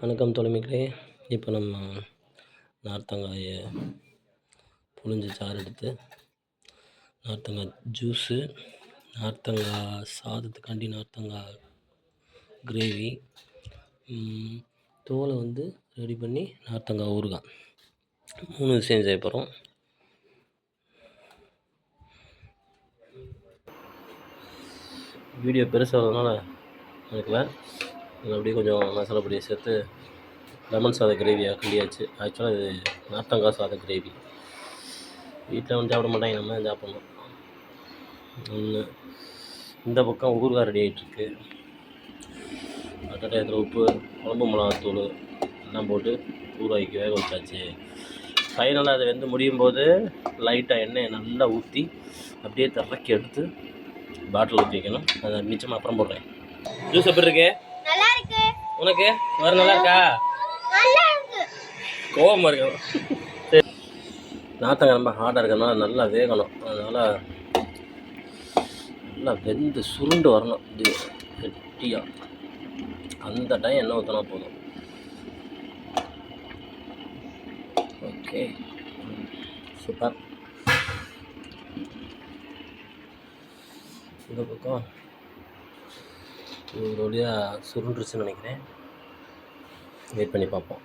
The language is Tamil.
வணக்கம் தோழமைகளே. இப்போ நம்ம நார்த்தங்காயை புழிஞ்சு சாறு எடுத்து நார்த்தங்காய் ஜூஸு, நார்த்தங்காய் சாதத்துக்காண்டி நார்த்தங்காய் கிரேவி, தோலை ரெடி பண்ணி நார்த்தங்காய் ஊறுகாய் 3 விஷயம் செய்ய போகிறோம். வீடியோ பெருசாகிறதுனால அதுக்குள்ள அப்படியே கொஞ்சம் மசாலா பொடியை சேர்த்து லெமன் சாத கிரேவியாக கிண்டியாச்சு. ஆக்சுவலாக இது நார்த்தங்காய் சாத கிரேவி. வீட்டில் சாப்பிட மாட்டாங்க, நம்ம தான் சாப்பிட்ணும். ஒன்று இந்த பக்கம் ஊறுகாய் ரெடி ஆகிட்டுருக்கு. டயத்தில் உப்பு, குழம்பு மிளகாத்தூள் எல்லாம் போட்டு ஊறுகாய்க்கு வேக வச்சாச்சு. ஃபைனலாக அதை முடியும் போது லைட்டாக எண்ணெயை நல்லா ஊற்றி அப்படியே திறக்கி எடுத்து பாட்டில் ஊற்றி வைக்கணும். அதை மிச்சமாக அப்புறம் போடுறேன். ஜூஸ் எப்படி இருக்கு? நல்லா இருக்கு. உனக்கு வேற நல்லா இருக்கா? நல்லா இருக்கு. கோவமா இருக்கு. சரி, நார்த்தங்காய் ரொம்ப ஹார்டாக இருக்கிறதுனால நல்லா வேகணும். அதனால் நல்லா வெந்து சுருண்டு வரணும். இது கெட்டியாக அந்த டைம் எண்ணெய் ஊற்றினா போதும். Okay, super. இந்த பக்கம் ஒரு வழியாக சுருண்டுருச்சுன்னு நினைக்கிறேன். வெயிட் பண்ணி பார்ப்போம்.